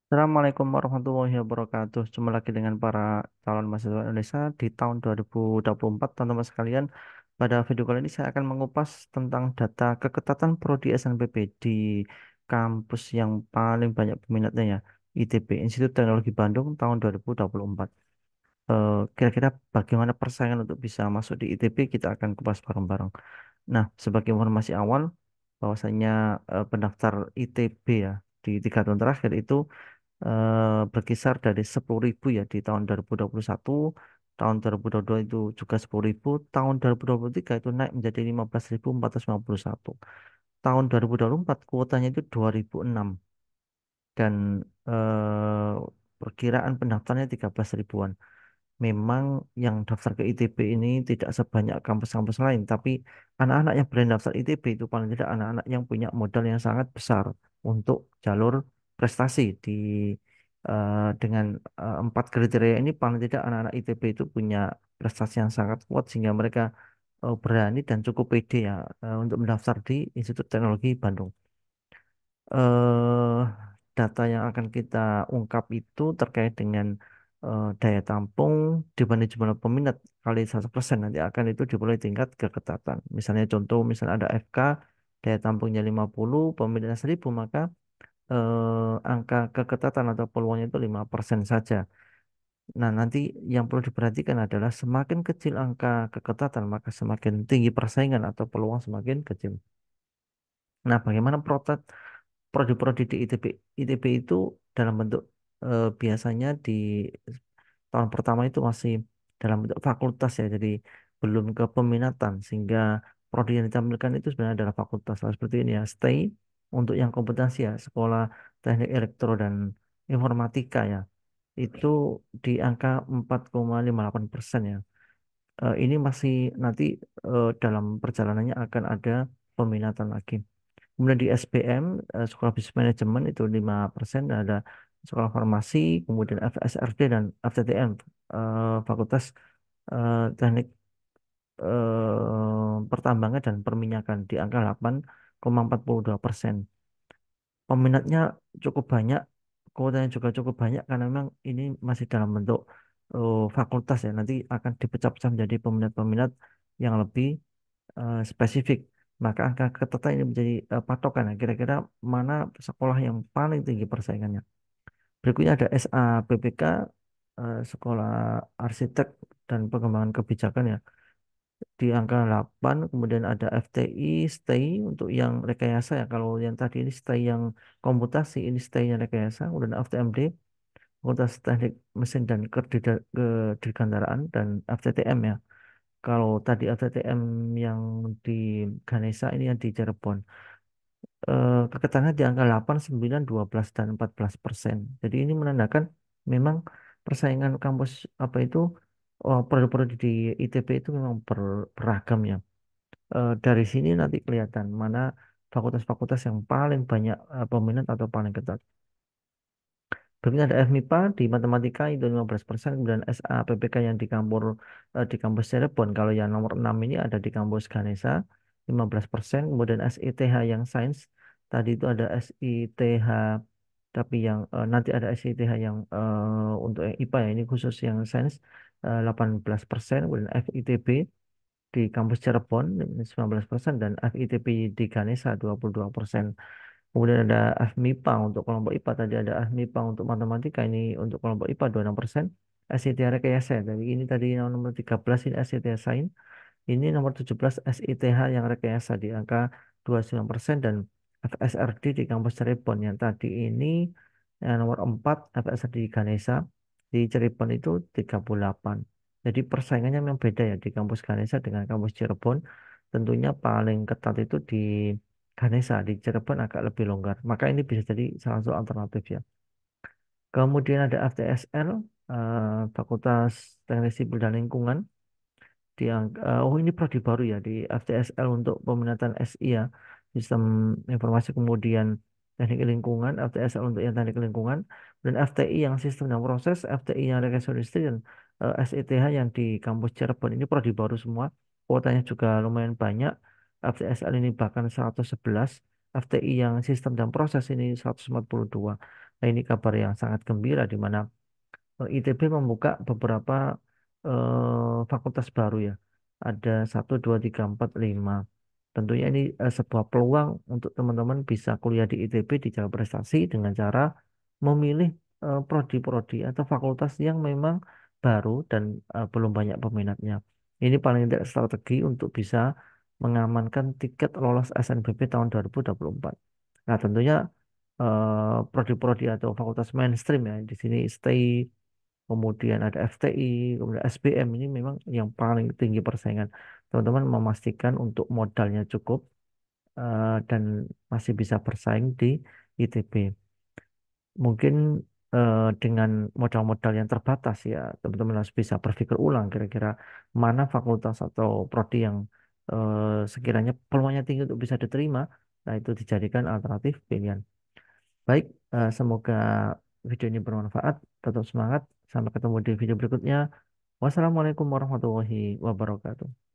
Assalamualaikum warahmatullahi wabarakatuh. Jumpa lagi dengan para calon mahasiswa Indonesia di tahun 2024, teman-teman sekalian. Pada video kali ini saya akan mengupas tentang data keketatan prodi SNPB di kampus yang paling banyak peminatnya ya, ITB, Institut Teknologi Bandung tahun 2024. Kira-kira bagaimana persaingan untuk bisa masuk di ITB, kita akan kupas bareng-bareng. Nah, sebagai informasi awal, bahwasanya pendaftar ITB ya di 3 tahun terakhir itu berkisar dari 10.000 ya di tahun 2021, tahun 2022 itu juga 10.000, tahun 2023 itu naik menjadi 15.451. Tahun 2024 kuotanya itu 2.006 dan eh, perkiraan pendaftarnya 13 ribuan. Memang yang daftar ke ITB ini tidak sebanyak kampus-kampus lain, tapi anak-anak yang berani daftar ITB itu paling tidak anak-anak yang punya modal yang sangat besar untuk jalur prestasi dengan empat kriteria ini paling tidak anak-anak ITB itu punya prestasi yang sangat kuat sehingga mereka berani dan cukup pede ya untuk mendaftar di Institut Teknologi Bandung. eh Data yang akan kita ungkap itu terkait dengan daya tampung dibanding jumlah peminat kali 100% nanti akan itu dimulai tingkat keketatan. Misalnya contoh, misalnya ada FK, daya tampungnya 50, peminatnya 1.000, maka angka keketatan atau peluangnya itu 5% saja. Nah, nanti yang perlu diperhatikan adalah semakin kecil angka keketatan, maka semakin tinggi persaingan atau peluang semakin kecil. Nah, bagaimana prodi-prodi di ITB? ITB itu dalam bentuk biasanya di tahun pertama itu masih dalam bentuk fakultas ya, jadi belum ke peminatan sehingga prodi yang ditampilkan itu sebenarnya adalah fakultas. Nah, seperti ini ya, stay untuk yang kompetensi ya, sekolah teknik elektro dan informatika ya, itu di angka 4,58% ya. Ini masih nanti dalam perjalanannya akan ada peminatan lagi. Kemudian di SBM, Sekolah Bisnis Manajemen itu 5%, ada Sekolah Farmasi, kemudian FSRD dan FTTM, Fakultas Teknik Pertambangan dan Perminyakan di angka 8,42%. Peminatnya cukup banyak, kuotanya juga cukup banyak karena memang ini masih dalam bentuk fakultas ya. Nanti akan dipecah-pecah menjadi peminat-peminat yang lebih spesifik. Maka angka ketetan ini menjadi patokan. Nah, kira-kira mana sekolah yang paling tinggi persaingannya. Berikutnya ada SAPPK, Sekolah Arsitek dan Pengembangan Kebijakan ya, di angka 8. Kemudian ada FTI, STAY untuk yang rekayasa ya. Kalau yang tadi ini STAY yang komputasi, ini STAY yang rekayasa. Kemudian FTMD, Fakultas Teknik Mesin dan Kedirgantaraan, dan FTTM ya. Kalau tadi FTTM yang di Ganesha, ini yang di Cirebon. Keketangan di angka 8, 9, 12, dan 14%. Jadi ini menandakan memang persaingan kampus apa itu, prodi-prodi di ITB itu memang beragam ya. Dari sini nanti kelihatan mana fakultas-fakultas yang paling banyak peminat atau paling ketat. Berikutnya ada FMIPA di matematika itu 15%, kemudian SAPPK yang di kampus Cirebon. Kalau yang nomor 6 ini ada di kampus Ganesha 15%, kemudian SITH yang sains tadi itu ada SITH, tapi yang nanti ada SITH yang untuk yang IPA ya, ini khusus yang sains 18%, kemudian FITB di kampus Cirebon 19% dan FITB di Ganesha 22%. Kemudian ada FMIPA untuk kelompok IPA, tadi ada FMIPA untuk matematika, ini untuk kelompok IPA 26%. SITH Rekayasa, dari ini tadi yang nomor 13 ini SITH Sains, ini nomor 17 SITH yang Rekayasa di angka 29%, dan FSRD di kampus Cirebon yang tadi ini yang nomor 4 FSRD di Ganesha di Cirebon itu 38. Jadi persaingannya memang beda ya di kampus Ganesha dengan kampus Cirebon. Tentunya paling ketat itu di Ganesha, di Cirebon agak lebih longgar. Maka ini bisa jadi salah satu alternatif ya. Kemudian ada FTSL, Fakultas Teknik Sipil dan Lingkungan. Oh ini prodi baru ya di FTSL untuk peminatan SI ya, Sistem Informasi Kemudian Teknik Lingkungan, FTSL untuk yang teknik lingkungan, dan FTI yang sistem dan proses, FTI yang rekayasa industri, dan SITH yang di kampus Cirebon. Ini prodi baru semua, kuotanya juga lumayan banyak. FTSL ini bahkan 111, FTI yang sistem dan proses ini 142. Nah, ini kabar yang sangat gembira di mana ITB membuka beberapa fakultas baru ya. Ada 1, 2, 3, 4, 5. Tentunya ini sebuah peluang untuk teman-teman bisa kuliah di ITB di jalur prestasi dengan cara memilih prodi-prodi atau fakultas yang memang baru dan belum banyak peminatnya. Ini paling tidak strategi untuk bisa mengamankan tiket lolos SNBP tahun 2024. Nah, tentunya prodi-prodi atau fakultas mainstream ya di sini stay, kemudian ada FTI, kemudian SBM ini memang yang paling tinggi persaingan. Teman-teman memastikan untuk modalnya cukup dan masih bisa bersaing di ITB. Mungkin dengan modal-modal yang terbatas ya, teman-teman harus bisa berpikir ulang kira-kira mana fakultas atau prodi yang sekiranya peluangnya tinggi untuk bisa diterima. Nah, itu dijadikan alternatif pilihan. Baik, semoga video ini bermanfaat. Tetap semangat. Sampai ketemu di video berikutnya. Wassalamualaikum warahmatullahi wabarakatuh.